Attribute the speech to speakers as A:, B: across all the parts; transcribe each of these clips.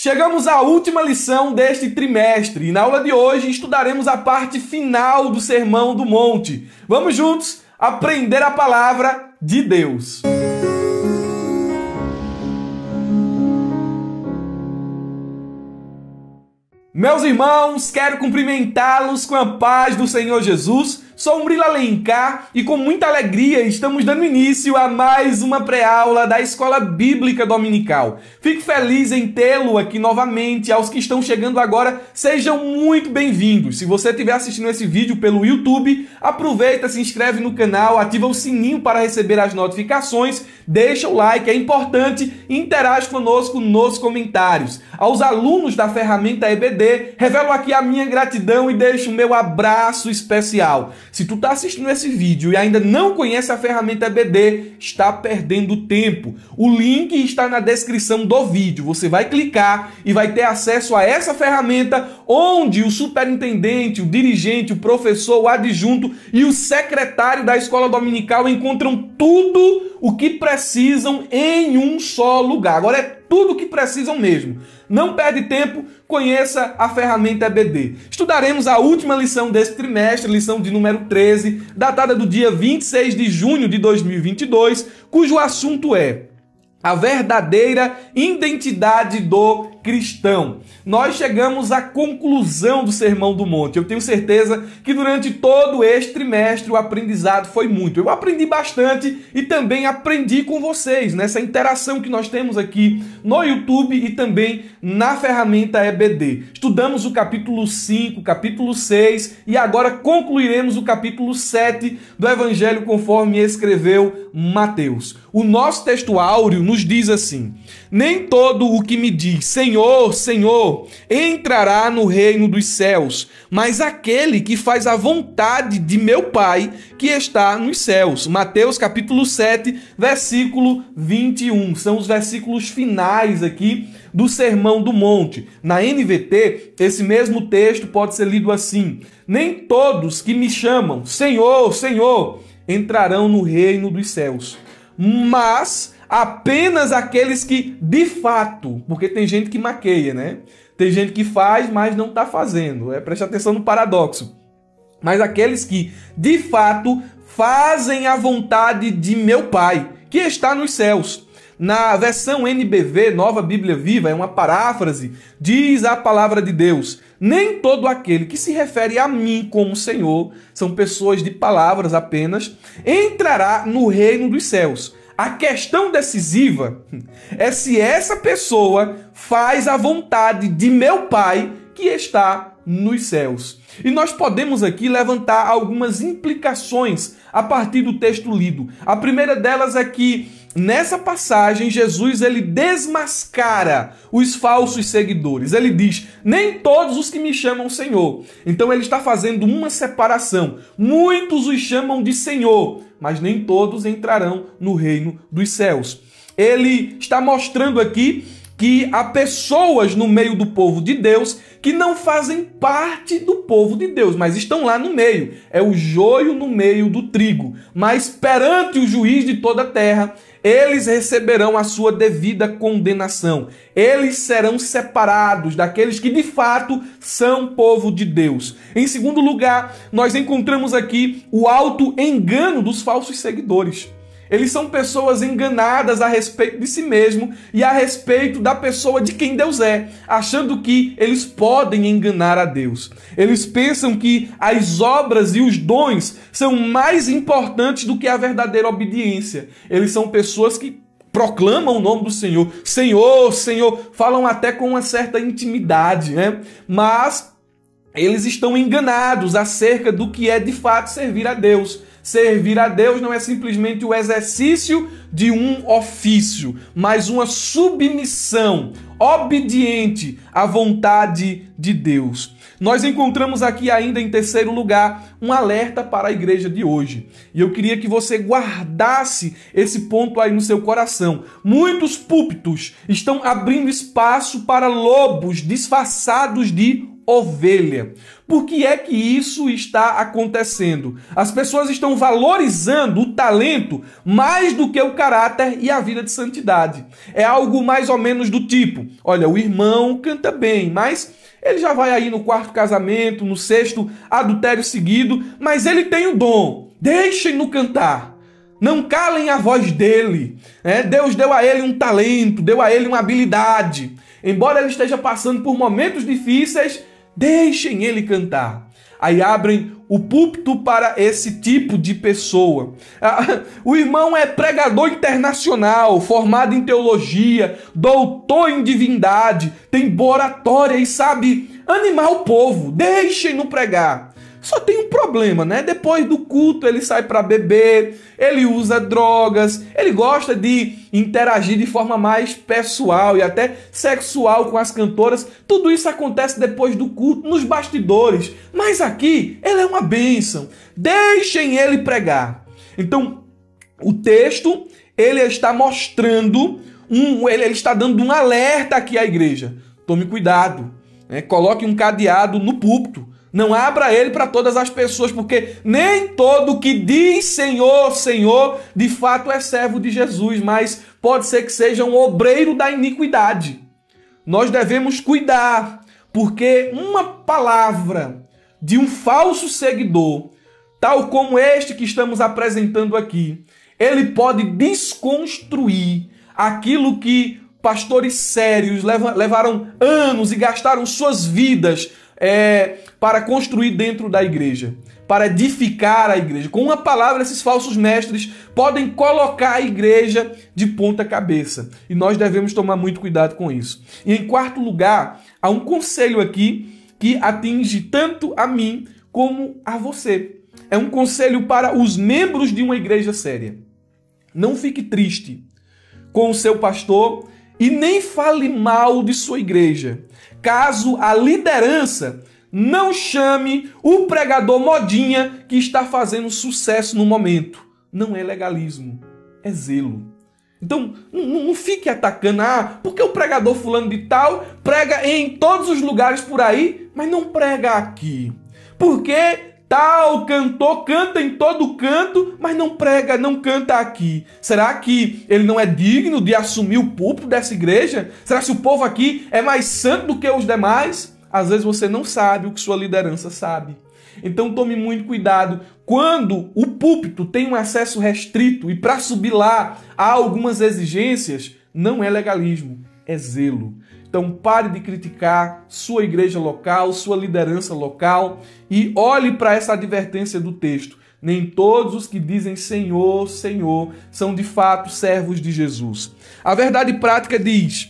A: Chegamos à última lição deste trimestre e na aula de hoje estudaremos a parte final do Sermão do Monte. Vamos juntos aprender a palavra de Deus. Meus irmãos, quero cumprimentá-los com a paz do Senhor Jesus. Sou Murilo Alencar e com muita alegria estamos dando início a mais uma pré-aula da Escola Bíblica Dominical. Fico feliz em tê-lo aqui novamente. Aos que estão chegando agora, sejam muito bem-vindos. Se você estiver assistindo esse vídeo pelo YouTube, aproveita, se inscreve no canal, ativa o sininho para receber as notificações, deixa o like, é importante, e interage conosco nos comentários. Aos alunos da ferramenta EBD, revelo aqui a minha gratidão e deixo o meu abraço especial. Se tu está assistindo esse vídeo e ainda não conhece a ferramenta EBD, está perdendo tempo. O link está na descrição do vídeo. Você vai clicar e vai ter acesso a essa ferramenta onde o superintendente, o dirigente, o professor, o adjunto e o secretário da escola dominical encontram tudo o que precisam em um só lugar. Agora é tudo o que precisam mesmo. Não perde tempo, conheça a ferramenta EBD. Estudaremos a última lição desse trimestre, lição de número 13, datada do dia 26 de junho de 2022, cujo assunto é a verdadeira identidade do cristão. Nós chegamos à conclusão do Sermão do Monte. Eu tenho certeza que durante todo este trimestre o aprendizado foi muito. Eu aprendi bastante e também aprendi com vocês nessa interação que nós temos aqui no YouTube e também na ferramenta EBD. Estudamos o capítulo 5, capítulo 6 e agora concluiremos o capítulo 7 do Evangelho conforme escreveu Mateus. O nosso texto áureo nos diz assim: nem todo o que me diz Senhor, Senhor, entrará no reino dos céus, mas aquele que faz a vontade de meu Pai que está nos céus. Mateus capítulo 7, versículo 21. São os versículos finais aqui do Sermão do Monte. Na NVT, esse mesmo texto pode ser lido assim: nem todos que me chamam Senhor, Senhor, entrarão no reino dos céus, mas apenas aqueles que de fato, porque tem gente que maqueia, né? Tem gente que faz, mas não está fazendo. Preste atenção no paradoxo. Mas aqueles que de fato fazem a vontade de meu Pai, que está nos céus. Na versão NBV, Nova Bíblia Viva, é uma paráfrase, diz a palavra de Deus: nem todo aquele que se refere a mim como Senhor, são pessoas de palavras apenas, entrará no reino dos céus. A questão decisiva é se essa pessoa faz a vontade de meu Pai que está nos céus. E nós podemos aqui levantar algumas implicações a partir do texto lido. A primeira delas é que nessa passagem Jesus ele desmascara os falsos seguidores. Ele diz: nem todos os que me chamam Senhor. Então ele está fazendo uma separação. Muitos os chamam de Senhor, mas nem todos entrarão no reino dos céus. Ele está mostrando aqui que há pessoas no meio do povo de Deus que não fazem parte do povo de Deus, mas estão lá no meio. É o joio no meio do trigo. Mas perante o juiz de toda a terra, eles receberão a sua devida condenação. Eles serão separados daqueles que de fato são povo de Deus. Em segundo lugar, nós encontramos aqui o auto-engano dos falsos seguidores. Eles são pessoas enganadas a respeito de si mesmo e a respeito da pessoa de quem Deus é, achando que eles podem enganar a Deus. Eles pensam que as obras e os dons são mais importantes do que a verdadeira obediência. Eles são pessoas que proclamam o nome do Senhor. Senhor, Senhor, falam até com uma certa intimidade, né? Mas eles estão enganados acerca do que é de fato servir a Deus. Servir a Deus não é simplesmente o exercício de um ofício, mas uma submissão obediente à vontade de Deus. Nós encontramos aqui ainda, em terceiro lugar, um alerta para a igreja de hoje. E eu queria que você guardasse esse ponto aí no seu coração. Muitos púlpitos estão abrindo espaço para lobos disfarçados de ovelha. Por que é que isso está acontecendo? As pessoas estão valorizando o talento mais do que o caráter e a vida de santidade. É algo mais ou menos do tipo, olha, o irmão canta bem, mas ele já vai aí no quarto casamento, no sexto adultério seguido, mas ele tem o dom, deixem-no cantar. Não calem a voz dele. Deus deu a ele um talento, deu a ele uma habilidade. Embora ele esteja passando por momentos difíceis, deixem ele cantar. Aí abrem o púlpito para esse tipo de pessoa. O irmão é pregador internacional, formado em teologia, doutor em divindade, tem boa oratória e sabe animar o povo. Deixem-no pregar. Só tem um problema, né? Depois do culto ele sai para beber, ele usa drogas, ele gosta de interagir de forma mais pessoal e até sexual com as cantoras. Tudo isso acontece depois do culto, nos bastidores. Mas aqui ele é uma bênção. Deixem ele pregar. Então, o texto, ele está mostrando, ele está dando um alerta aqui à igreja. Tome cuidado, coloque um cadeado no púlpito. Não abra ele para todas as pessoas, porque nem todo que diz Senhor, Senhor, de fato é servo de Jesus, mas pode ser que seja um obreiro da iniquidade. Nós devemos cuidar, porque uma palavra de um falso seguidor, tal como este que estamos apresentando aqui, ele pode desconstruir aquilo que pastores sérios levaram anos e gastaram suas vidas para construir dentro da igreja, para edificar a igreja. Com uma palavra, esses falsos mestres podem colocar a igreja de ponta cabeça. E nós devemos tomar muito cuidado com isso. E em quarto lugar, há um conselho aqui que atinge tanto a mim como a você. É um conselho para os membros de uma igreja séria. Não fique triste com o seu pastor e nem fale mal de sua igreja, caso a liderança não chame o pregador modinha que está fazendo sucesso no momento. Não é legalismo, é zelo. Então, não fique atacando, porque o pregador fulano de tal prega em todos os lugares por aí, mas não prega aqui. Porque tal cantor canta em todo canto, mas não prega, não canta aqui. Será que ele não é digno de assumir o púlpito dessa igreja? Será que o povo aqui é mais santo do que os demais? Às vezes você não sabe o que sua liderança sabe. Então tome muito cuidado. Quando o púlpito tem um acesso restrito e para subir lá há algumas exigências, não é legalismo, é zelo. Então pare de criticar sua igreja local, sua liderança local e olhe para essa advertência do texto. Nem todos os que dizem Senhor, Senhor são de fato servos de Jesus. A verdade prática diz: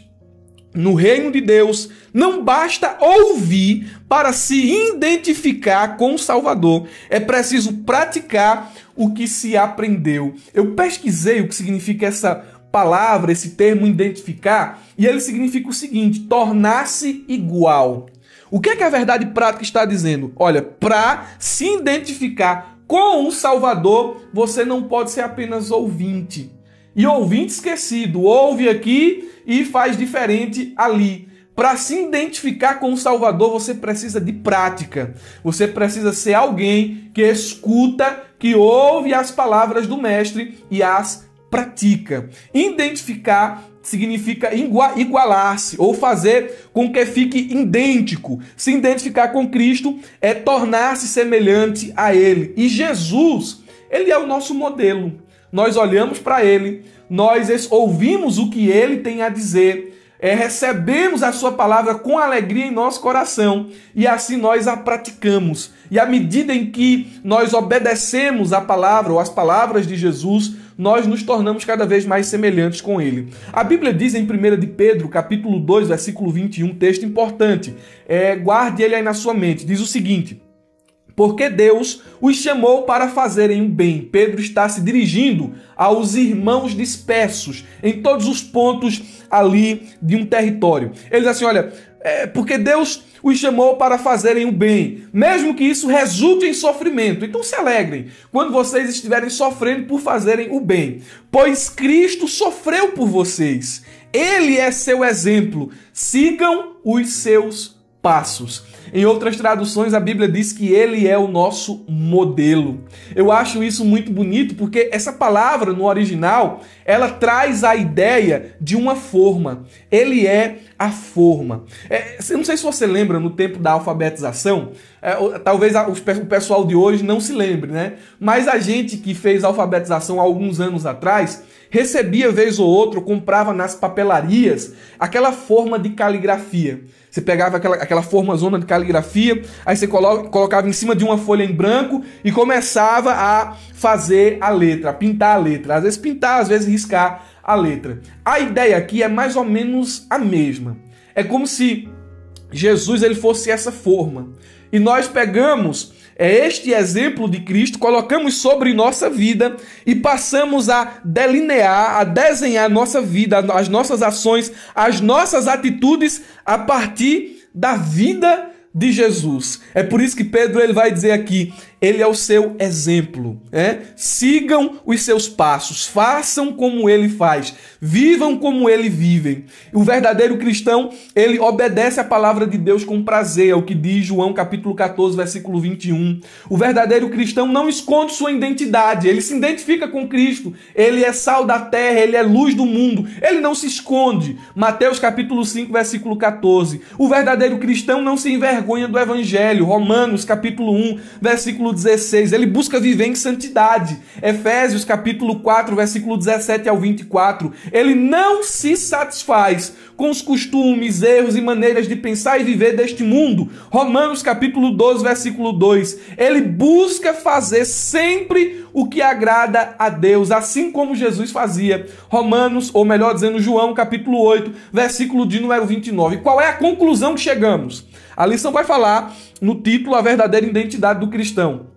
A: no reino de Deus não basta ouvir para se identificar com o Salvador. É preciso praticar o que se aprendeu. Eu pesquisei o que significa essa palavra, esse termo identificar, e ele significa o seguinte: tornar-se igual. O que é que a verdade prática está dizendo? Olha, para se identificar com o Salvador, você não pode ser apenas ouvinte. E ouvinte esquecido, ouve aqui e faz diferente ali. Para se identificar com o Salvador, você precisa de prática. Você precisa ser alguém que escuta, que ouve as palavras do Mestre e as pratica. Identificar significa igualar-se ou fazer com que fique idêntico. Se identificar com Cristo é tornar-se semelhante a Ele. E Jesus, Ele é o nosso modelo. Nós olhamos para Ele, nós ouvimos o que Ele tem a dizer, recebemos a sua palavra com alegria em nosso coração e assim nós a praticamos. E à medida em que nós obedecemos a palavra ou as palavras de Jesus, nós nos tornamos cada vez mais semelhantes com Ele. A Bíblia diz em 1 de Pedro, capítulo 2, versículo 21, texto importante, guarde ele aí na sua mente, diz o seguinte: porque Deus os chamou para fazerem o bem. Pedro está se dirigindo aos irmãos dispersos em todos os pontos ali de um território. Ele diz assim, olha, porque Deus os chamou para fazerem o bem, mesmo que isso resulte em sofrimento. Então se alegrem quando vocês estiverem sofrendo por fazerem o bem, pois Cristo sofreu por vocês. Ele é seu exemplo. Sigam os seus passos. Em outras traduções, a Bíblia diz que ele é o nosso modelo. Eu acho isso muito bonito porque essa palavra no original, ela traz a ideia de uma forma. Ele é a forma. Eu não sei se você lembra no tempo da alfabetização, talvez o pessoal de hoje não se lembre, né? Mas a gente que fez alfabetização há alguns anos atrás, recebia vez ou outra, comprava nas papelarias aquela forma de caligrafia. Você pegava aquela formazona de caligrafia, aí você colocava em cima de uma folha em branco e começava a fazer a letra, a pintar a letra. Às vezes pintar, às vezes riscar a letra. A ideia aqui é mais ou menos a mesma. É como se Jesus ele fosse essa forma. E nós pegamos este exemplo de Cristo, colocamos sobre nossa vida e passamos a delinear, a desenhar a nossa vida, as nossas ações, as nossas atitudes a partir da vida de Jesus. É por isso que Pedro ele vai dizer aqui, ele é o seu exemplo. Sigam os seus passos, façam como ele faz, vivam como ele vive. O verdadeiro cristão, ele obedece a palavra de Deus com prazer, é o que diz João capítulo 14, versículo 21. O verdadeiro cristão não esconde sua identidade, ele se identifica com Cristo, ele é sal da terra, ele é luz do mundo, ele não se esconde. Mateus capítulo 5, versículo 14. O verdadeiro cristão não se envergonha do evangelho. Romanos capítulo 1, versículo 16, ele busca viver em santidade. Efésios capítulo 4, versículo 17 ao 24, ele não se satisfaz com os costumes, erros e maneiras de pensar e viver deste mundo. Romanos capítulo 12, versículo 2, ele busca fazer sempre o que agrada a Deus, assim como Jesus fazia. Romanos, ou melhor dizendo, João capítulo 8, versículo de número 29. Qual é a conclusão que chegamos? A lição vai falar no título A Verdadeira Identidade do Cristão.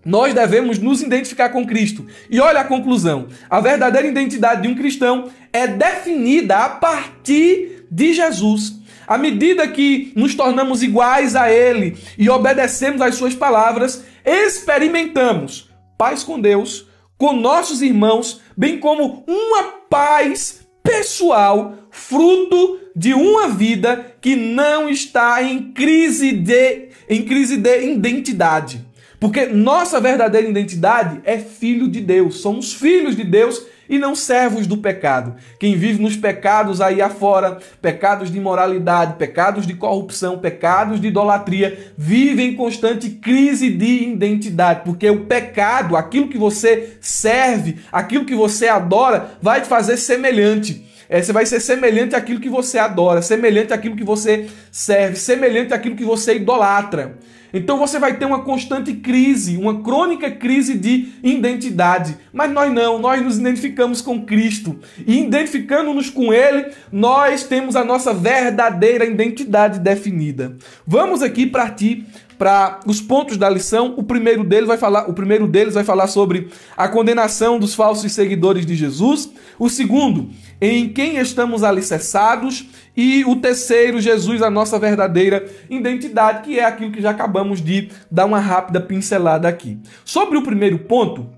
A: Nós devemos nos identificar com Cristo. E olha a conclusão. A verdadeira identidade de um cristão é definida a partir de Jesus. À medida que nos tornamos iguais a Ele e obedecemos às suas palavras, experimentamos paz com Deus, com nossos irmãos, bem como uma paz pessoal, fruto de uma vida que não está em crise de identidade. Porque nossa verdadeira identidade é filho de Deus. Somos filhos de Deus e não servos do pecado. Quem vive nos pecados aí afora, pecados de imoralidade, pecados de corrupção, pecados de idolatria, vive em constante crise de identidade. Porque o pecado, aquilo que você serve, aquilo que você adora, vai te fazer semelhante. Você vai ser semelhante àquilo que você adora, semelhante àquilo que você serve, semelhante àquilo que você idolatra. Então você vai ter uma constante crise, uma crônica crise de identidade. Mas nós não, nós nos identificamos com Cristo. E identificando-nos com Ele, nós temos a nossa verdadeira identidade definida. Vamos aqui partir para os pontos da lição. O primeiro deles vai falar sobre a condenação dos falsos seguidores de Jesus. O segundo, em quem estamos alicerçados. E o terceiro, Jesus, a nossa verdadeira identidade, que é aquilo que já acabamos de dar uma rápida pincelada aqui. Sobre o primeiro ponto,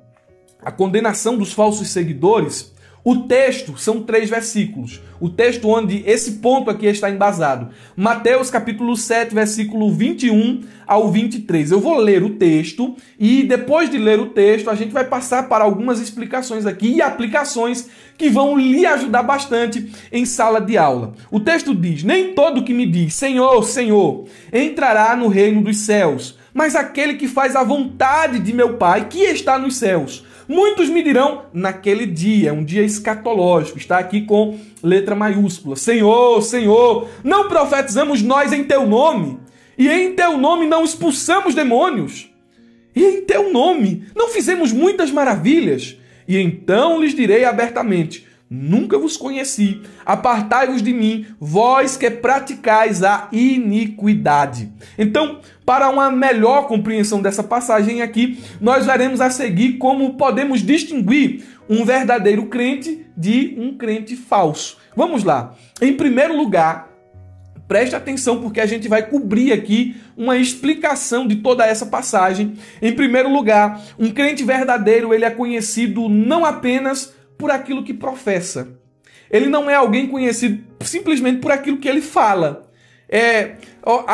A: a condenação dos falsos seguidores, o texto são 3 versículos. O texto onde esse ponto aqui está embasado. Mateus capítulo 7, versículo 21 ao 23. Eu vou ler o texto e depois de ler o texto a gente vai passar para algumas explicações aqui e aplicações que vão lhe ajudar bastante em sala de aula. O texto diz: nem todo que me diz Senhor, Senhor, entrará no reino dos céus, mas aquele que faz a vontade de meu Pai que está nos céus. Muitos me dirão naquele dia, um dia escatológico, está aqui com letra maiúscula: Senhor, Senhor, não profetizamos nós em teu nome? E em teu nome não expulsamos demônios? E em teu nome não fizemos muitas maravilhas? E então lhes direi abertamente: nunca vos conheci, apartai-vos de mim, vós que praticais a iniquidade. Então, para uma melhor compreensão dessa passagem aqui, nós veremos a seguir como podemos distinguir um verdadeiro crente de um crente falso. Vamos lá. Em primeiro lugar, preste atenção porque a gente vai cobrir aqui uma explicação de toda essa passagem. Em primeiro lugar, um crente verdadeiro, ele é conhecido não apenas por aquilo que professa. Ele não é alguém conhecido simplesmente por aquilo que ele fala.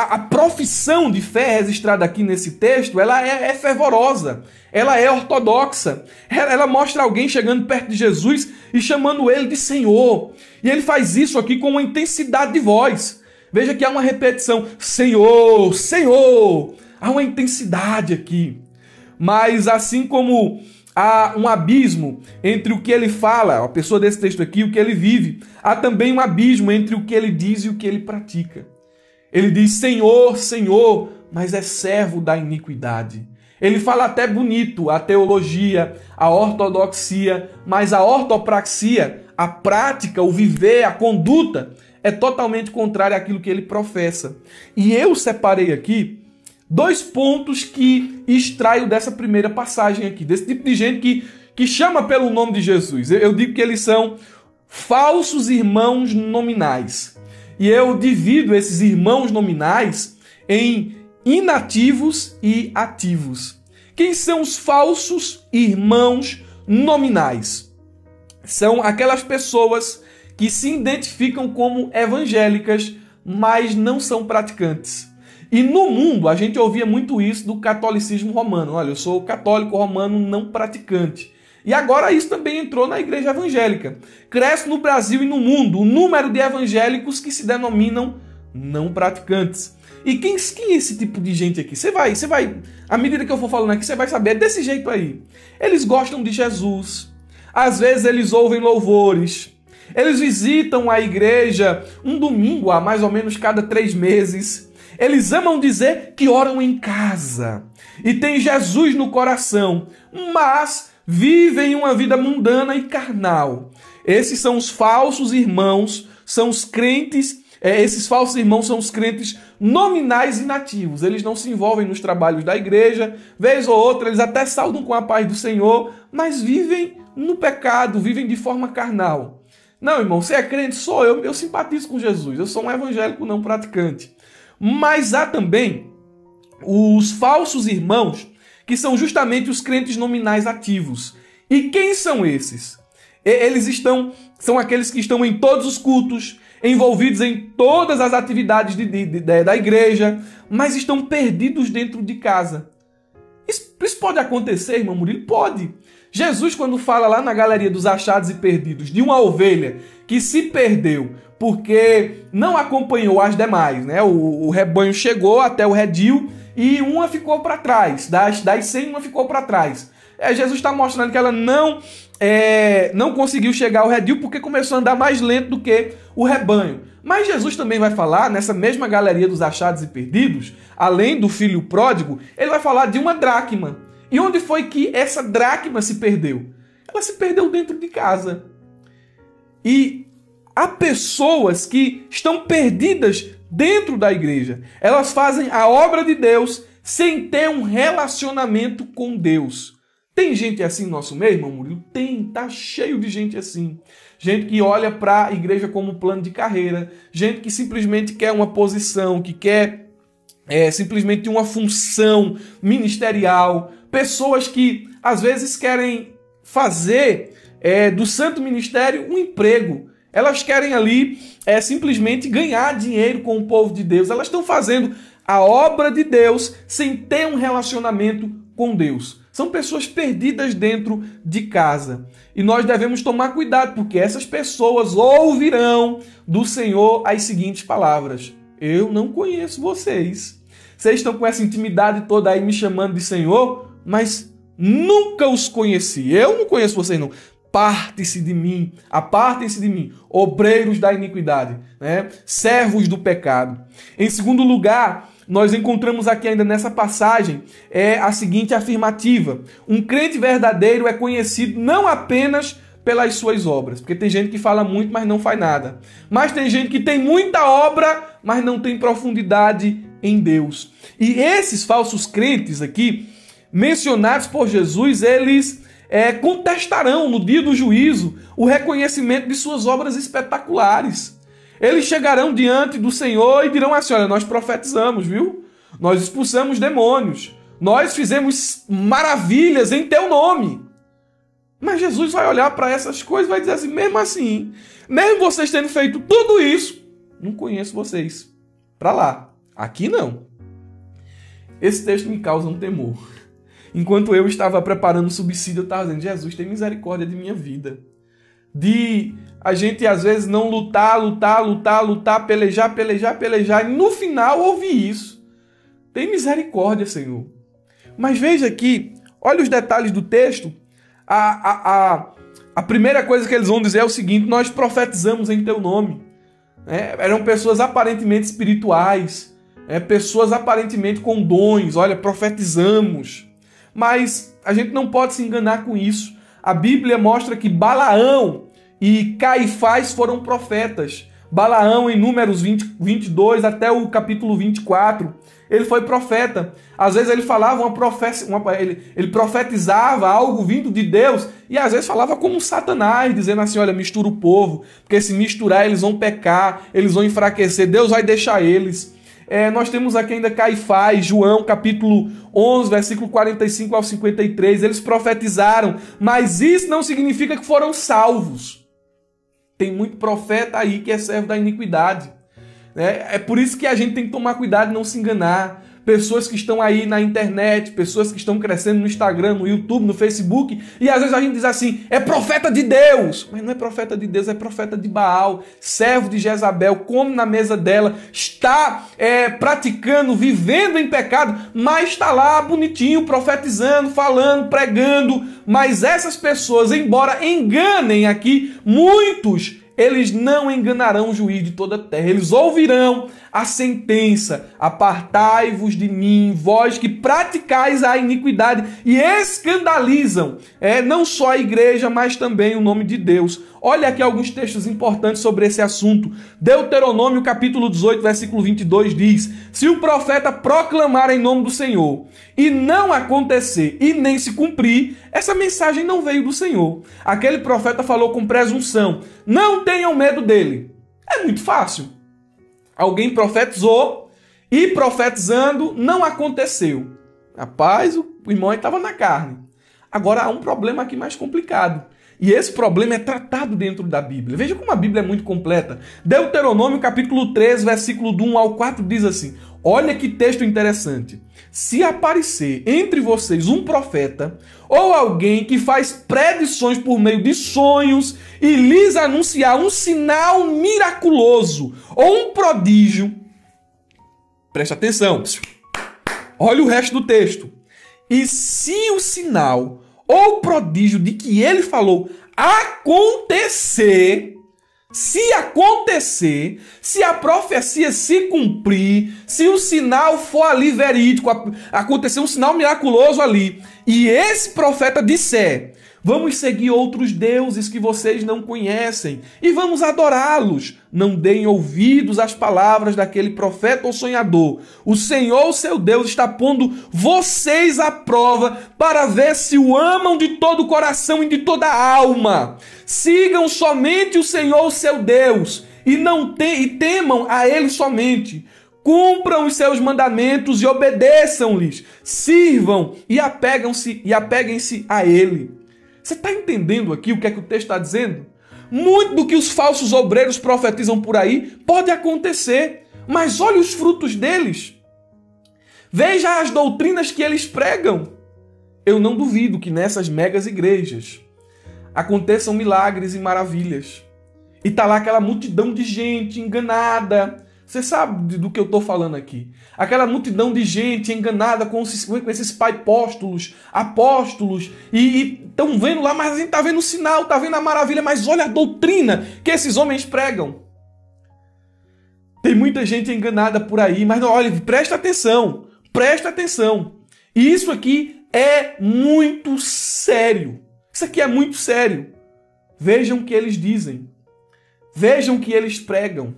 A: A profissão de fé registrada aqui nesse texto, ela é fervorosa, ela é ortodoxa, ela mostra alguém chegando perto de Jesus e chamando ele de Senhor. E ele faz isso aqui com uma intensidade de voz. Veja que há uma repetição, Senhor, Senhor. Há uma intensidade aqui. Mas assim como há um abismo entre o que ele fala, a pessoa desse texto aqui, o que ele vive, há também um abismo entre o que ele diz e o que ele pratica. Ele diz Senhor, Senhor, mas é servo da iniquidade. Ele fala até bonito a teologia, a ortodoxia, mas a ortopraxia, a prática, o viver, a conduta, é totalmente contrária àquilo que ele professa. E eu separei aqui 2 pontos que extraio dessa primeira passagem aqui, desse tipo de gente que chama pelo nome de Jesus. Eu digo que eles são falsos irmãos nominais. E eu divido esses irmãos nominais em inativos e ativos. Quem são os falsos irmãos nominais? São aquelas pessoas que se identificam como evangélicas, mas não são praticantes. E no mundo, a gente ouvia muito isso do catolicismo romano. Olha, eu sou católico romano não praticante. E agora isso também entrou na igreja evangélica. Cresce no Brasil e no mundo o número de evangélicos que se denominam não praticantes. E quem é esse tipo de gente aqui? Você vai, à medida que eu for falando aqui, você vai saber, é desse jeito aí. Eles gostam de Jesus. Às vezes eles ouvem louvores. Eles visitam a igreja um domingo, a mais ou menos cada 3 meses. Eles amam dizer que oram em casa e tem Jesus no coração, mas vivem uma vida mundana e carnal. Esses são os falsos irmãos, são os crentes, esses falsos irmãos são os crentes nominais inativos. Eles não se envolvem nos trabalhos da igreja, vez ou outra eles até saudam com a paz do Senhor, mas vivem no pecado, vivem de forma carnal. Não, irmão, você é crente? Sou eu simpatizo com Jesus, eu sou um evangélico não praticante. Mas há também os falsos irmãos, que são justamente os crentes nominais ativos. E quem são esses? São aqueles que estão em todos os cultos, envolvidos em todas as atividades da igreja, mas estão perdidos dentro de casa. Isso pode acontecer, irmão Murilo? Pode. Jesus, quando fala lá na galeria dos achados e perdidos, de uma ovelha que se perdeu porque não acompanhou as demais, né? O rebanho chegou até o redil e uma ficou para trás. Das 100, uma ficou para trás. Jesus está mostrando que ela não conseguiu chegar ao redil porque começou a andar mais lento do que o rebanho. Mas Jesus também vai falar, nessa mesma galeria dos achados e perdidos, além do filho pródigo, ele vai falar de uma dracma. E onde foi que essa dracma se perdeu? Ela se perdeu dentro de casa. E há pessoas que estão perdidas dentro da igreja. Elas fazem a obra de Deus sem ter um relacionamento com Deus. Tem gente assim no nosso meio, irmão Murilo? Tem, tá cheio de gente assim. Gente que olha para a igreja como plano de carreira. Gente que simplesmente quer uma posição, que quer simplesmente uma função ministerial. Pessoas que às vezes querem fazer do santo ministério um emprego. Elas querem ali simplesmente ganhar dinheiro com o povo de Deus. Elas estão fazendo a obra de Deus sem ter um relacionamento com Deus. São pessoas perdidas dentro de casa. E nós devemos tomar cuidado, porque essas pessoas ouvirão do Senhor as seguintes palavras: eu não conheço vocês. Vocês estão com essa intimidade toda aí me chamando de Senhor, mas nunca os conheci. Eu não conheço vocês não. Apartem-se de mim, obreiros da iniquidade, né? Servos do pecado. Em segundo lugar, nós encontramos aqui ainda nessa passagem a seguinte afirmativa: um crente verdadeiro é conhecido não apenas pelas suas obras, porque tem gente que fala muito, mas não faz nada. Mas tem gente que tem muita obra, mas não tem profundidade em Deus. E esses falsos crentes aqui, mencionados por Jesus, eles contestarão no dia do juízo o reconhecimento de suas obras espetaculares. Eles chegarão diante do Senhor e dirão assim: olha, nós profetizamos, viu? Nós expulsamos demônios. Nós fizemos maravilhas em teu nome. Mas Jesus vai olhar para essas coisas e vai dizer assim: mesmo vocês tendo feito tudo isso, não conheço vocês. para lá. Aqui não. Esse texto me causa um temor. Enquanto eu estava preparando o subsídio, eu estava dizendo, Jesus, tem misericórdia de minha vida. De a gente, às vezes, não lutar, pelejar, e no final ouvir isso. Tem misericórdia, Senhor. Mas veja aqui, olha os detalhes do texto. A primeira coisa que eles vão dizer é o seguinte, nós profetizamos em teu nome. Eram pessoas aparentemente espirituais, pessoas aparentemente com dons, olha, profetizamos. Mas a gente não pode se enganar com isso. A Bíblia mostra que Balaão e Caifás foram profetas. Balaão, em Números 22 até o capítulo 24, ele foi profeta. Às vezes ele falava ele profetizava algo vindo de Deus e às vezes falava como Satanás, dizendo assim, olha, mistura o povo, porque se misturar eles vão pecar, eles vão enfraquecer, Deus vai deixar eles. Nós temos aqui ainda Caifás, João, capítulo 11, versículo 45 ao 53. Eles profetizaram, mas isso não significa que foram salvos. Tem muito profeta aí que é servo da iniquidade. É por isso que a gente tem que tomar cuidado e não se enganar. Pessoas que estão aí na internet, pessoas que estão crescendo no Instagram, no YouTube, no Facebook, e às vezes a gente diz assim, é profeta de Deus. Mas não é profeta de Deus, é profeta de Baal, servo de Jezabel, come na mesa dela, está praticando, vivendo em pecado, mas está lá bonitinho, profetizando, falando, pregando. Mas essas pessoas, embora enganem aqui muitos, eles não enganarão o juiz de toda a terra. Eles ouvirão a sentença. Apartai-vos de mim, vós que praticais a iniquidade e escandalizam não só a igreja, mas também o nome de Deus. Olha aqui alguns textos importantes sobre esse assunto. Deuteronômio capítulo 18, versículo 22 diz, se o profeta proclamar em nome do Senhor e não acontecer e nem se cumprir, essa mensagem não veio do Senhor. Aquele profeta falou com presunção. Não tenham medo dele. É muito fácil. Alguém profetizou e profetizando não aconteceu. Rapaz, o irmão estava na carne. Agora há um problema aqui mais complicado. E esse problema é tratado dentro da Bíblia. Veja como a Bíblia é muito completa. Deuteronômio capítulo 13, versículo do 1 ao 4 diz assim, olha que texto interessante. Se aparecer entre vocês um profeta ou alguém que faz predições por meio de sonhos e lhes anunciar um sinal miraculoso ou um prodígio, preste atenção, olha o resto do texto. E se o sinal ou prodígio de que ele falou acontecer, se a profecia se cumprir, se o sinal for ali verídico, acontecer um sinal miraculoso ali, e esse profeta disser, vamos seguir outros deuses que vocês não conhecem e vamos adorá-los. Não deem ouvidos às palavras daquele profeta ou sonhador. O Senhor, seu Deus, está pondo vocês à prova para ver se o amam de todo o coração e de toda a alma. Sigam somente o Senhor, seu Deus, e temam a Ele somente. Cumpram os seus mandamentos e obedeçam-lhes. Sirvam e apeguem-se a Ele. Você está entendendo aqui o que é que o texto está dizendo? Muito do que os falsos obreiros profetizam por aí pode acontecer, mas olha os frutos deles. Veja as doutrinas que eles pregam. Eu não duvido que nessas megas igrejas aconteçam milagres e maravilhas. E está lá aquela multidão de gente enganada. Você sabe do que eu estou falando aqui. Aquela multidão de gente enganada com esses apóstolos, e estão vendo lá, mas a gente está vendo o sinal, está vendo a maravilha, mas olha a doutrina que esses homens pregam. Tem muita gente enganada por aí, mas olha, presta atenção. E isso aqui é muito sério. Isso aqui é muito sério. Vejam o que eles dizem. Vejam o que eles pregam.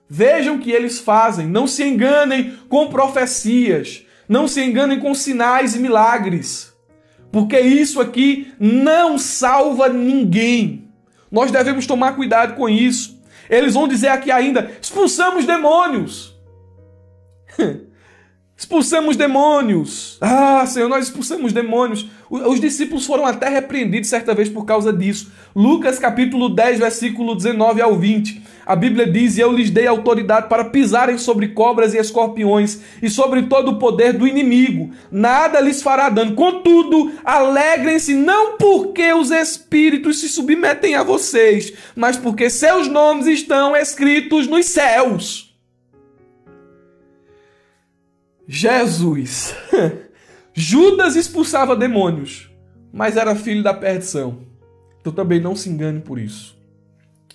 A: Vejam o que eles fazem. Não se enganem com profecias. Não se enganem com sinais e milagres. Porque isso aqui não salva ninguém. Nós devemos tomar cuidado com isso. Eles vão dizer aqui ainda, expulsamos demônios. Expulsamos demônios. Ah, Senhor, nós expulsamos demônios. Os discípulos foram até repreendidos certa vez por causa disso. Lucas capítulo 10, versículo 19 ao 20. A Bíblia diz: e eu lhes dei autoridade para pisarem sobre cobras e escorpiões e sobre todo o poder do inimigo. Nada lhes fará dano. Contudo, alegrem-se não porque os espíritos se submetem a vocês, mas porque seus nomes estão escritos nos céus. Jesus. Judas expulsava demônios, mas era filho da perdição. Então também não se engane por isso.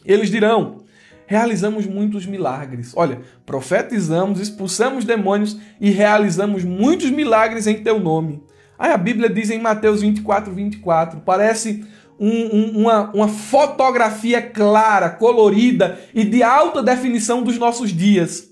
A: Eles dirão: realizamos muitos milagres. Olha, profetizamos, expulsamos demônios e realizamos muitos milagres em teu nome. Aí a Bíblia diz em Mateus 24, parece uma fotografia clara, colorida e de alta definição dos nossos dias.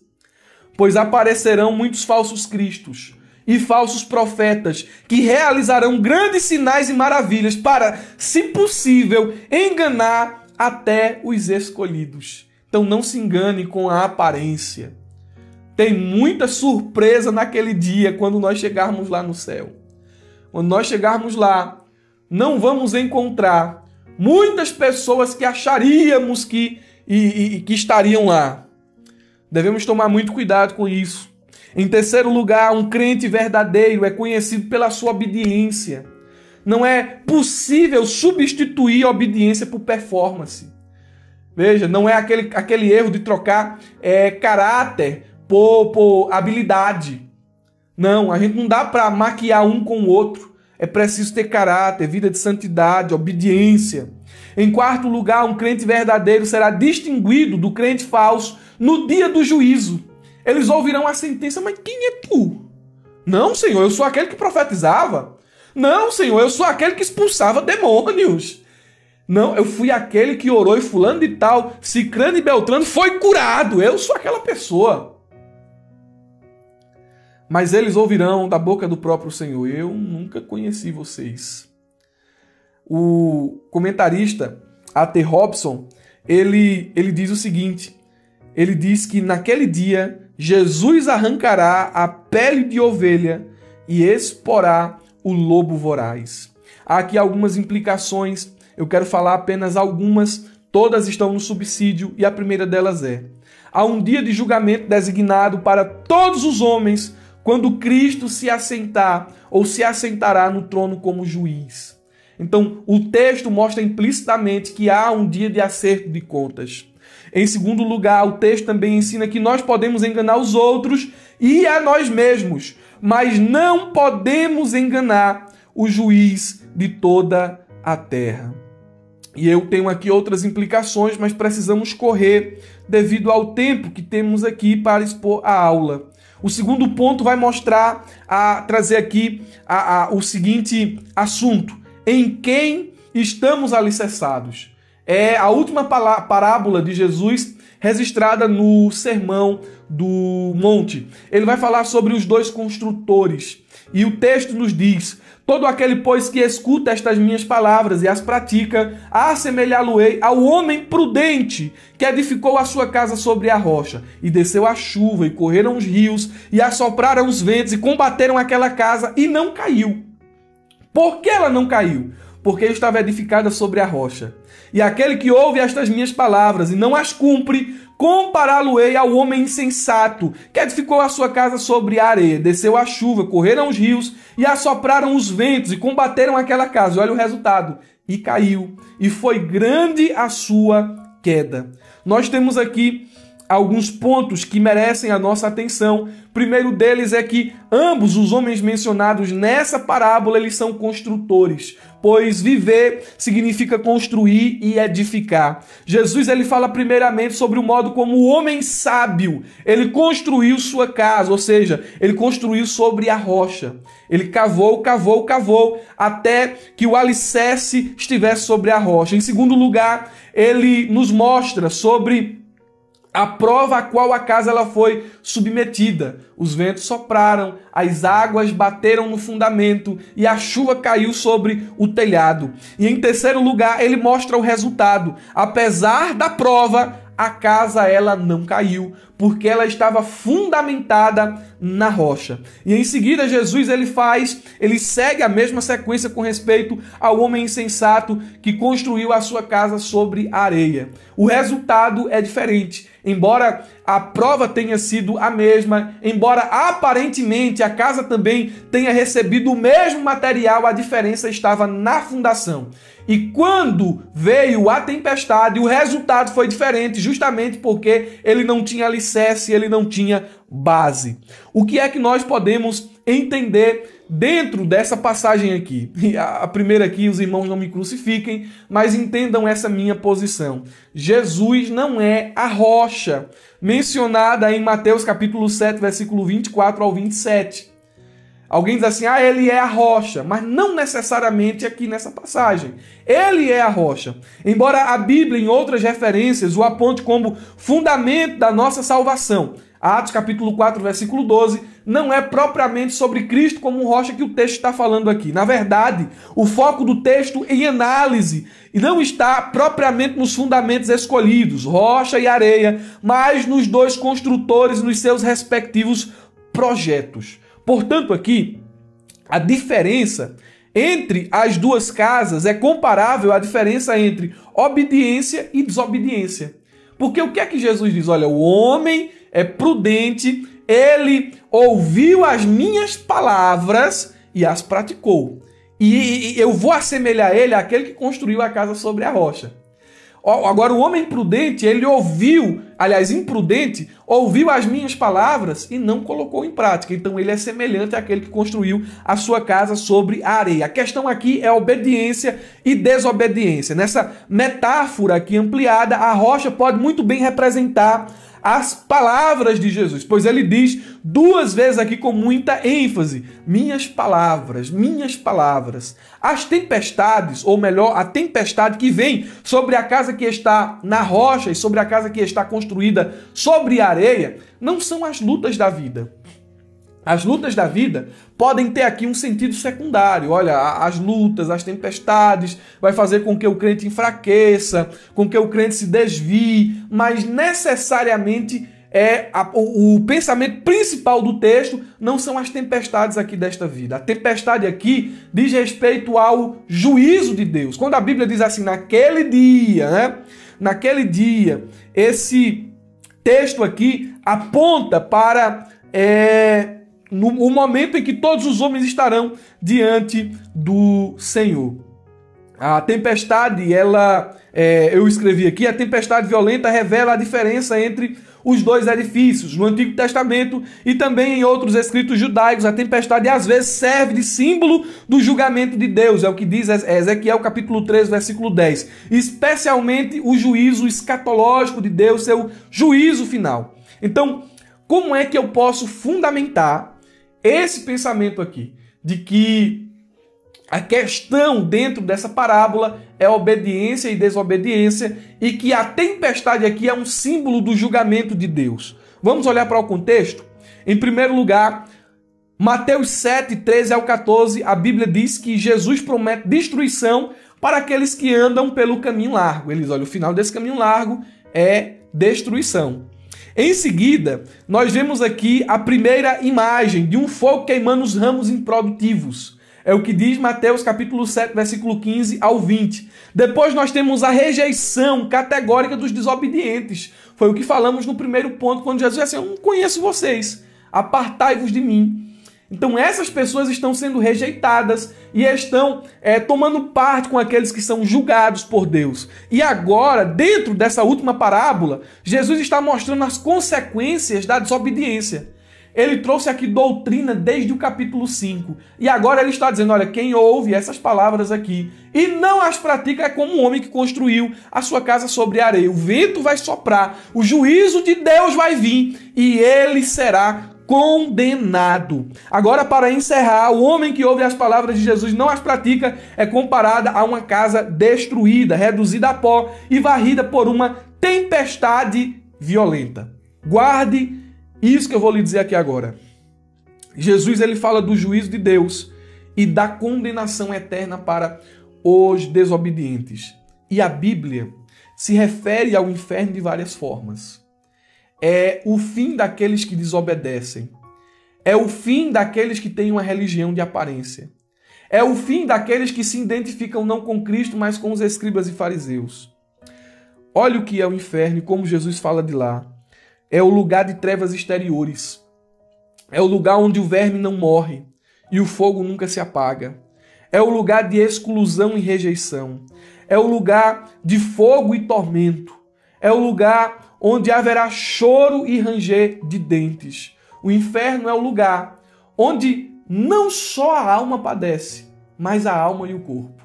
A: Pois aparecerão muitos falsos cristos e falsos profetas que realizarão grandes sinais e maravilhas para, se possível, enganar até os escolhidos. Então não se engane com a aparência. Tem muita surpresa naquele dia quando nós chegarmos lá no céu. Quando nós chegarmos lá, não vamos encontrar muitas pessoas que acharíamos que estariam lá. Devemos tomar muito cuidado com isso. Em terceiro lugar, um crente verdadeiro é conhecido pela sua obediência. Não é possível substituir a obediência por performance. Veja, não é aquele erro de trocar caráter por habilidade. Não, a gente não dá para maquiar um com o outro. É preciso ter caráter, vida de santidade, obediência. Em quarto lugar, um crente verdadeiro será distinguido do crente falso no dia do juízo. Eles ouvirão a sentença: mas quem é tu? Não, Senhor, eu sou aquele que profetizava. Não, Senhor, eu sou aquele que expulsava demônios. Não, eu fui aquele que orou e fulano de tal, Cicrano e Beltrano foi curado. Eu sou aquela pessoa. Mas eles ouvirão da boca do próprio Senhor: eu nunca conheci vocês. O comentarista A.T. Robson, ele diz o seguinte: ele diz que naquele dia Jesus arrancará a pele de ovelha e exporá o lobo voraz. Há aqui algumas implicações, eu quero falar apenas algumas, todas estão no subsídio, e a primeira delas é: há um dia de julgamento designado para todos os homens quando Cristo se assentar ou se assentará no trono como juiz. Então, o texto mostra implicitamente que há um dia de acerto de contas. Em segundo lugar, o texto também ensina que nós podemos enganar os outros e a nós mesmos, mas não podemos enganar o juiz de toda a terra. E eu tenho aqui outras implicações, mas precisamos correr devido ao tempo que temos aqui para expor a aula. O segundo ponto vai trazer aqui o seguinte assunto: em quem estamos alicerçados. É a última parábola de Jesus registrada no Sermão do Monte. Ele vai falar sobre os dois construtores. E o texto nos diz: todo aquele, pois, que escuta estas minhas palavras e as pratica, assemelhá-lo-ei ao homem prudente que edificou a sua casa sobre a rocha. E desceu a chuva, e correram os rios, e assopraram os ventos, e combateram aquela casa, e não caiu. Por que ela não caiu? Porque estava edificada sobre a rocha. E aquele que ouve estas minhas palavras e não as cumpre, compará-lo-ei ao homem insensato, que edificou a sua casa sobre a areia. Desceu a chuva, correram os rios, e assopraram os ventos, e combateram aquela casa. E olha o resultado: e caiu, e foi grande a sua queda. Nós temos aqui alguns pontos que merecem a nossa atenção. O primeiro deles é que ambos os homens mencionados nessa parábola, eles são construtores, pois viver significa construir e edificar. Jesus, ele fala primeiramente sobre o modo como o homem sábio, ele construiu sua casa, ou seja, ele construiu sobre a rocha. Ele cavou, até que o alicerce estivesse sobre a rocha. Em segundo lugar, ele nos mostra sobre a prova a qual a casa ela foi submetida. Os ventos sopraram, as águas bateram no fundamento e a chuva caiu sobre o telhado. E em terceiro lugar, ele mostra o resultado. Apesar da prova, a casa ela não caiu, porque ela estava fundamentada na rocha. E em seguida Jesus ele segue a mesma sequência com respeito ao homem insensato que construiu a sua casa sobre a areia. O resultado é diferente. Embora a prova tenha sido a mesma, embora aparentemente a casa também tenha recebido o mesmo material, a diferença estava na fundação. E quando veio a tempestade, o resultado foi diferente, justamente porque ele não tinha alicerce, ele não tinha base. O que é que nós podemos entender dentro dessa passagem aqui? A primeira aqui, os irmãos não me crucifiquem, mas entendam essa minha posição. Jesus não é a rocha mencionada em Mateus capítulo 7, versículo 24 ao 27. Alguém diz assim, ele é a rocha, mas não necessariamente aqui nessa passagem. Ele é a rocha. Embora a Bíblia, em outras referências, o aponte como fundamento da nossa salvação. Atos capítulo 4, versículo 12, não é propriamente sobre Cristo como rocha que o texto está falando aqui. Na verdade, o foco do texto em análise não está propriamente nos fundamentos escolhidos, rocha e areia, mas nos dois construtores, nos seus respectivos projetos. Portanto, aqui, a diferença entre as duas casas é comparável à diferença entre obediência e desobediência. Porque o que é que Jesus diz? Olha, o homem é prudente, ele ouviu as minhas palavras e as praticou. E eu vou assemelhar ele àquele que construiu a casa sobre a rocha. Agora, o homem prudente, ele imprudente, ouviu as minhas palavras e não colocou em prática. Então, ele é semelhante àquele que construiu a sua casa sobre a areia. A questão aqui é obediência e desobediência. Nessa metáfora aqui ampliada, a rocha pode muito bem representar as palavras de Jesus, pois ele diz duas vezes aqui com muita ênfase, minhas palavras, minhas palavras. As tempestades, ou melhor, a tempestade que vem sobre a casa que está na rocha e sobre a casa que está construída sobre a areia, não são as lutas da vida. As lutas da vida podem ter aqui um sentido secundário. Olha, as lutas, as tempestades, vai fazer com que o crente enfraqueça, com que o crente se desvie, mas necessariamente o pensamento principal do texto não são as tempestades aqui desta vida. A tempestade aqui diz respeito ao juízo de Deus. Quando a Bíblia diz assim, naquele dia, né? Naquele dia, esse texto aqui aponta para no momento em que todos os homens estarão diante do Senhor. A tempestade, eu escrevi aqui, a tempestade violenta revela a diferença entre os dois edifícios. No Antigo Testamento e também em outros escritos judaicos, a tempestade às vezes serve de símbolo do julgamento de Deus. É o que diz Ezequiel capítulo 3, versículo 10. Especialmente o juízo escatológico de Deus, seu juízo final. Então, como é que eu posso fundamentar esse pensamento aqui, de que a questão dentro dessa parábola é obediência e desobediência e que a tempestade aqui é um símbolo do julgamento de Deus? Vamos olhar para o contexto? Em primeiro lugar, Mateus 7, 13 ao 14, a Bíblia diz que Jesus promete destruição para aqueles que andam pelo caminho largo. Eles olham, o final desse caminho largo é destruição. Em seguida, nós vemos aqui a primeira imagem de um fogo queimando os ramos improdutivos. É o que diz Mateus capítulo 7, versículo 15 ao 20. Depois nós temos a rejeição categórica dos desobedientes. Foi o que falamos no primeiro ponto, quando Jesus disse assim, eu não conheço vocês, apartai-vos de mim. Então essas pessoas estão sendo rejeitadas e estão tomando parte com aqueles que são julgados por Deus. E agora, dentro dessa última parábola, Jesus está mostrando as consequências da desobediência. Ele trouxe aqui doutrina desde o capítulo 5. E agora ele está dizendo, olha, quem ouve essas palavras aqui e não as pratica é como um homem que construiu a sua casa sobre a areia. O vento vai soprar, o juízo de Deus vai vir e ele será condenado. Agora, para encerrar, o homem que ouve as palavras de Jesus e não as pratica é comparada a uma casa destruída, reduzida a pó e varrida por uma tempestade violenta. Guarde isso que eu vou lhe dizer aqui agora. Jesus ele fala do juízo de Deus e da condenação eterna para os desobedientes. E a Bíblia se refere ao inferno de várias formas. É o fim daqueles que desobedecem. É o fim daqueles que têm uma religião de aparência. É o fim daqueles que se identificam não com Cristo, mas com os escribas e fariseus. Olha o que é o inferno e como Jesus fala de lá. É o lugar de trevas exteriores. É o lugar onde o verme não morre e o fogo nunca se apaga. É o lugar de exclusão e rejeição. É o lugar de fogo e tormento. É o lugar onde haverá choro e ranger de dentes. O inferno é o lugar onde não só a alma padece, mas a alma e o corpo.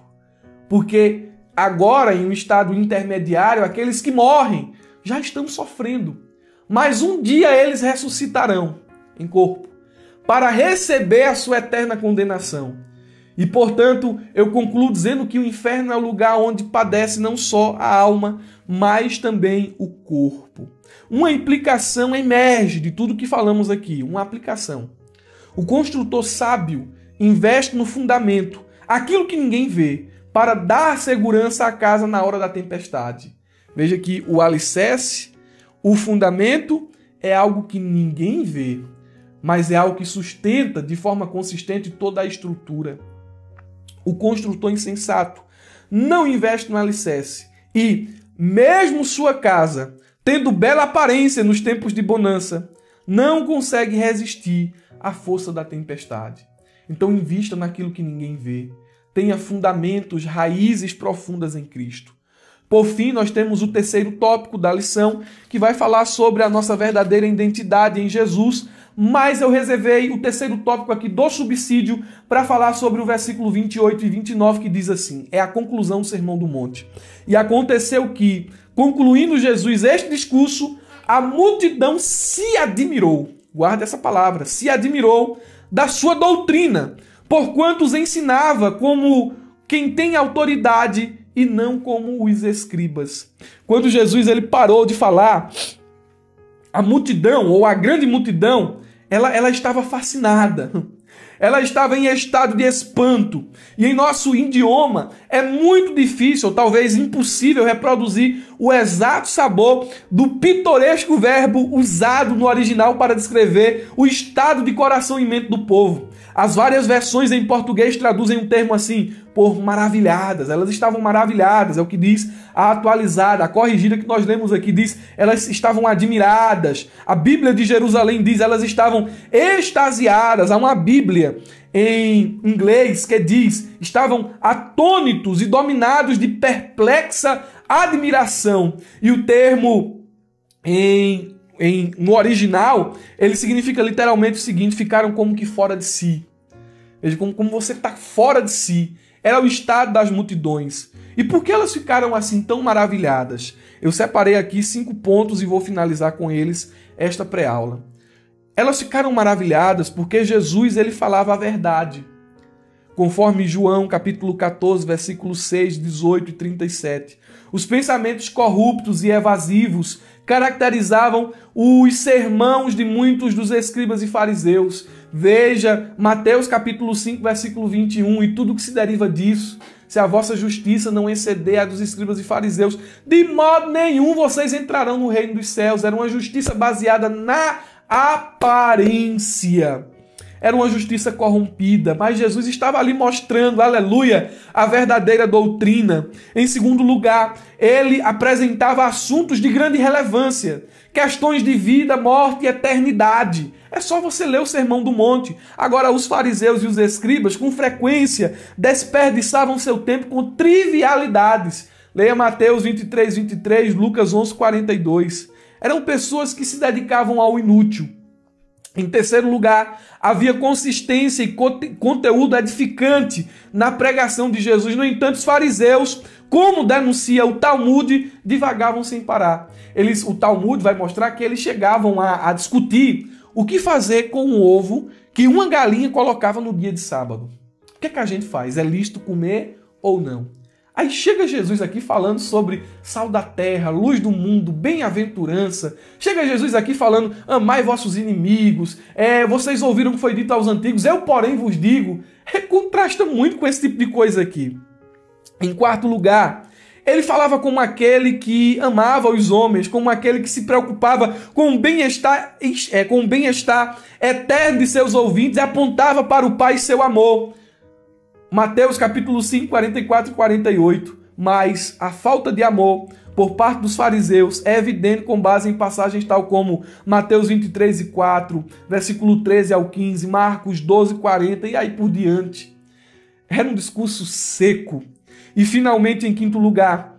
A: Porque agora, em um estado intermediário, aqueles que morrem já estão sofrendo. Mas um dia eles ressuscitarão em corpo para receber a sua eterna condenação. E, portanto, eu concluo dizendo que o inferno é o lugar onde padece não só a alma, mas também o corpo. Uma implicação emerge de tudo que falamos aqui, uma aplicação. O construtor sábio investe no fundamento, aquilo que ninguém vê, para dar segurança à casa na hora da tempestade. Veja que o alicerce, o fundamento, é algo que ninguém vê, mas é algo que sustenta de forma consistente toda a estrutura. O construtor insensato não investe no alicerce e, mesmo sua casa, tendo bela aparência nos tempos de bonança, não consegue resistir à força da tempestade. Então invista naquilo que ninguém vê. Tenha fundamentos, raízes profundas em Cristo. Por fim, nós temos o terceiro tópico da lição, que vai falar sobre a nossa verdadeira identidade em Jesus, mas eu reservei o terceiro tópico aqui do subsídio para falar sobre o versículo 28 e 29, que diz assim, é a conclusão do Sermão do Monte. E aconteceu que, concluindo Jesus este discurso, a multidão se admirou, guarda essa palavra, se admirou da sua doutrina, porquanto os ensinava como quem tem autoridade e não como os escribas. Quando Jesus ele parou de falar, a multidão, ou a grande multidão, ela estava fascinada. Ela estava em estado de espanto. E em nosso idioma é muito difícil, ou talvez impossível, reproduzir o exato sabor do pitoresco verbo usado no original para descrever o estado de coração e mente do povo. As várias versões em português traduzem um termo assim, por maravilhadas. Elas estavam maravilhadas, é o que diz a atualizada. A corrigida que nós lemos aqui diz, elas estavam admiradas. A Bíblia de Jerusalém diz, elas estavam extasiadas. Há uma Bíblia em inglês que diz, estavam atônitos e dominados de perplexa admiração. E o termo no original, ele significa literalmente o seguinte, ficaram como que fora de si. Veja, como você está fora de si. Era o estado das multidões. E por que elas ficaram assim tão maravilhadas? Eu separei aqui 5 pontos e vou finalizar com eles esta pré-aula. Elas ficaram maravilhadas porque Jesus ele falava a verdade. Conforme João capítulo 14, versículos 6, 18 e 37. Os pensamentos corruptos e evasivos caracterizavam os sermãos de muitos dos escribas e fariseus. Veja Mateus capítulo 5, versículo 21 e tudo que se deriva disso. Se a vossa justiça não exceder a dos escribas e fariseus, de modo nenhum vocês entrarão no reino dos céus. Era uma justiça baseada na aparência. Era uma justiça corrompida, mas Jesus estava ali mostrando, aleluia, a verdadeira doutrina. Em segundo lugar, ele apresentava assuntos de grande relevância, questões de vida, morte e eternidade. É só você ler o Sermão do Monte. Agora, os fariseus e os escribas, com frequência, desperdiçavam seu tempo com trivialidades. Leia Mateus 23, 23, Lucas 11, 42. Eram pessoas que se dedicavam ao inútil. Em terceiro lugar, havia consistência e conteúdo edificante na pregação de Jesus. No entanto, os fariseus, como denuncia o Talmud, divagavam sem parar. O Talmud vai mostrar que eles chegavam a discutir o que fazer com o ovo que uma galinha colocava no dia de sábado. O que é que a gente faz? É lícito comer ou não? Aí chega Jesus aqui falando sobre sal da terra, luz do mundo, bem-aventurança. Chega Jesus aqui falando, amai vossos inimigos. Vocês ouviram o que foi dito aos antigos, eu porém vos digo. Contrasta muito com esse tipo de coisa aqui. Em quarto lugar, Ele falava como aquele que amava os homens, como aquele que se preocupava com o bem-estar eterno de seus ouvintes e apontava para o Pai seu amor. Mateus capítulo 5, 44 e 48. Mas a falta de amor por parte dos fariseus é evidente com base em passagens tal como Mateus 23 e 4, versículo 13 ao 15, Marcos 12, 40 e aí por diante. Era um discurso seco. E finalmente, em quinto lugar,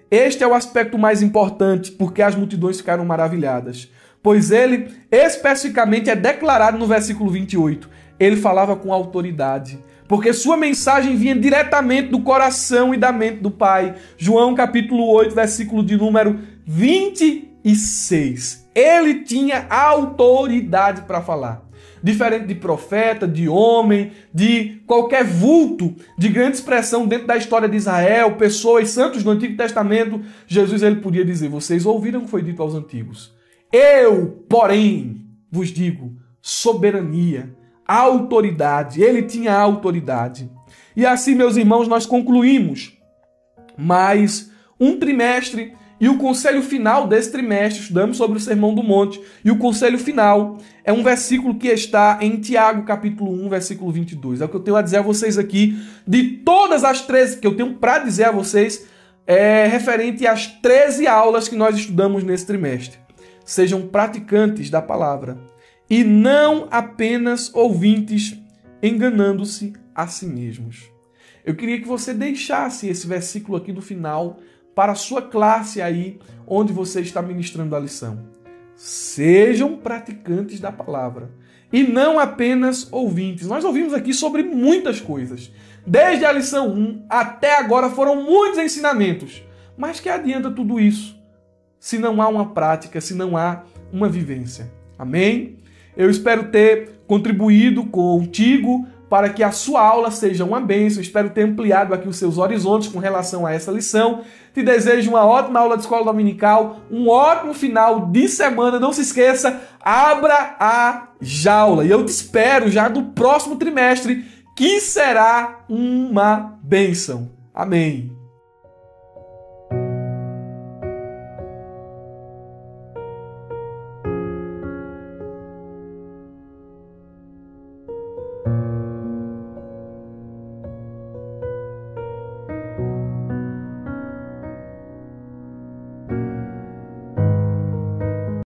A: este é o aspecto mais importante, porque as multidões ficaram maravilhadas. Pois ele especificamente é declarado no versículo 28. Ele falava com autoridade, porque sua mensagem vinha diretamente do coração e da mente do Pai. João capítulo 8, versículo de número 26. Ele tinha autoridade para falar. Diferente de profeta, de homem, de qualquer vulto de grande expressão dentro da história de Israel, pessoas, santos do Antigo Testamento, Jesus ele podia dizer, vocês ouviram o que foi dito aos antigos. Eu, porém, vos digo, soberania, autoridade. Ele tinha autoridade. E assim, meus irmãos, nós concluímos mais um trimestre. E o conselho final desse trimestre, estudamos sobre o Sermão do Monte. E o conselho final é um versículo que está em Tiago, capítulo 1, versículo 22. É o que eu tenho a dizer a vocês aqui, de todas as 13 que eu tenho para dizer a vocês, referente às 13 aulas que nós estudamos nesse trimestre. Sejam praticantes da palavra e não apenas ouvintes, enganando-se a si mesmos. Eu queria que você deixasse esse versículo aqui no final para a sua classe aí, onde você está ministrando a lição. Sejam praticantes da palavra e não apenas ouvintes. Nós ouvimos aqui sobre muitas coisas. Desde a lição 1 até agora foram muitos ensinamentos. Mas que adianta tudo isso se não há uma prática, se não há uma vivência? Amém? Eu espero ter contribuído contigo para que a sua aula seja uma bênção. Espero ter ampliado aqui os seus horizontes com relação a essa lição. Te desejo uma ótima aula de escola dominical, um ótimo final de semana. Não se esqueça, abra a jaula. E eu te espero já no próximo trimestre, que será uma bênção. Amém.